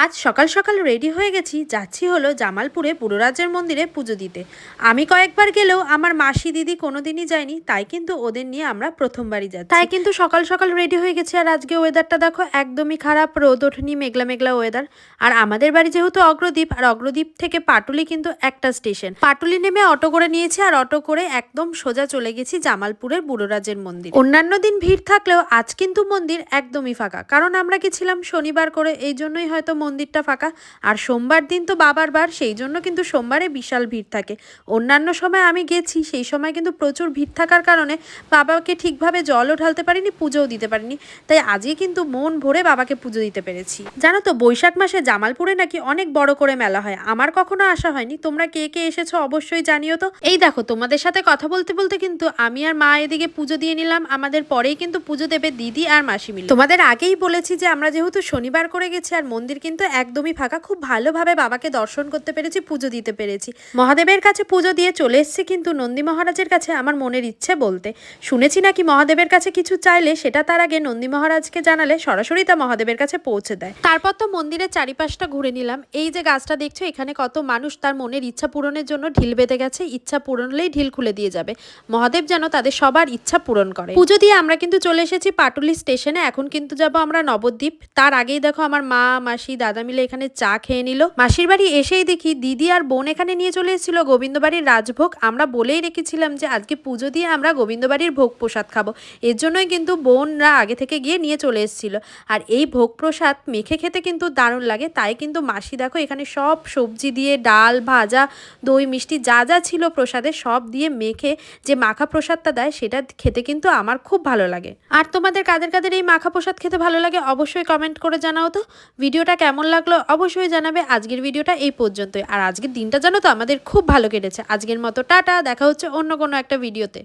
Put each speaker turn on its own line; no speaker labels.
আজ সকাল সকাল রেডি হয়ে গেছি, যাচ্ছি হলো জামালপুরে বুড়োরাজের মন্দিরে পুজো দিতে। আমি কয়েকবার গেলেও আমার মাসি দিদি কোনোদিনই যায়নি, তাই কিন্তু ওদের নিয়ে আমরা প্রথমবারই যাচ্ছি। তাই কিন্তু সকাল সকাল রেডি হয়ে গেছি। আর আজকে ওয়েদারটা দেখো, একদমই খারাপ, রোদ ওঠেনি, মেঘলা মেঘলা ওয়েদার। আর আমাদের বাড়ি যেহেতু অগ্রদ্বীপ, আর অগ্রদ্বীপ থেকে পাটুলি কিন্তু একটা স্টেশন। পাটুলি নেমে অটো করে নিয়েছি, আর অটো করে একদম সোজা চলে গেছি জামালপুরের বুড়োরাজের মন্দির। অন্যান্য দিন ভিড় থাকলেও আজ কিন্তু মন্দির একদমই ফাঁকা, কারণ আমরা গেছিলাম শনিবার করে, এই জন্যই হয়তো মন্দিরটা ফাঁকা। আর সোমবার দিন তো বাবার বার, সেই জন্য কিন্তু সোমবারে বিশাল ভিড় থাকে। অন্যান্য সময় আমি গেছি, সেই সময় কিন্তু প্রচুর ভিড় থাকার কারণে বাবাকে ঠিকভাবে জলও ঢালতে পারিনি, পুজোও দিতে পারিনি। তাই আজকে কিন্তু মন ভরে বাবাকে পুজো দিতে পেরেছি। জানো তো, বৈশাখ মাসে জামালপুরে নাকি অনেক বড় করে মেলা হয়। আমার কখনো আসা হয়নি, তোমরা কে কে এসেছো অবশ্যই জানিও তো। এই দেখো, তোমাদের সাথে কথা বলতে বলতে কিন্তু আমি আর মা এদিকে পুজো দিয়ে নিলাম। আমাদের পরেই কিন্তু পুজো দেবে দিদি আর মাসি মিলে। তোমাদের আগেই বলেছি যে আমরা যেহেতু শনিবার করে গেছি, আর মন্দির কিন্তু একদমই ফাঁকা, খুব ভালোভাবে বাবাকে দর্শন করতে পেরেছি, পুজো দিতে পেরেছি। মহাদেবের কাছে পুজো দিয়ে চলে এসেছি কিন্তু নন্দী মহারাজের কাছে আমার মনের ইচ্ছে বলতে। শুনেছি নাকি মহাদেবের কাছে কিছু চাইলে সেটা তার আগে নন্দী মহারাজকে জানালে সরাসরি তা মহাদেবের কাছে পৌঁছে দেয়। তারপর তো মন্দিরের চারিপাশটা ঘুরে নিলাম। এই যে গাছটা দেখছো, এখানে কত মানুষ তার মনের ইচ্ছা পূরণের জন্য ঢিল বেঁধে গেছে। ইচ্ছা পূরণ হলেই ঢিল খুলে দিয়ে যাবে। মহাদেব যেন তাদের সবার ইচ্ছা পূরণ করে। পুজো দিয়ে আমরা কিন্তু চলে এসেছি পাটুলি স্টেশনে। এখন কিন্তু যাব আমরা নবদ্বীপ। তার আগেই দেখো আমার মা, মাসি, দাদা মিলে এখানে চা খেয়ে নিল। মাসির বাড়ি এসেই দেখি দিদি আর বোন এখানে নিয়ে চলে এসেছিল গোবিন্দবাড়ির রাজভোগ। আমরা বলেই রেখেছিলাম যে আজকে পুজো দিয়ে আমরা গোবিন্দবাড়ির ভোগ প্রসাদ খাবো। এর জন্যই কিন্তু বোনরা আগে থেকে গিয়ে নিয়ে চলে এসেছিল। আর এই ভোগ প্রসাদ মেখে খেতে কিন্তু দারুণ লাগে। তাই কিন্তু মাসি দেখো এখানে সব সবজি দিয়ে, ডাল, ভাজা, দই, মিষ্টি যা যা ছিল প্রসাদে সব দিয়ে মেখে যে মাখা প্রসাদটা দেয়, সেটা খেতে কিন্তু আমার খুব ভালো লাগে। আর তোমাদের কাদের কাদের এই মাখা প্রসাদ খেতে ভালো লাগে অবশ্যই কমেন্ট করে জানাও তো। ভিডিওটা কেমন লাগলো অবশ্যই জানাবে। আজকের ভিডিওটা এই পর্যন্তই। আর আজকের দিনটা জানো তো আমাদের খুব ভালো কেটেছে। আজকের মতো টাটা, দেখা হচ্ছে অন্য কোনো একটা ভিডিওতে।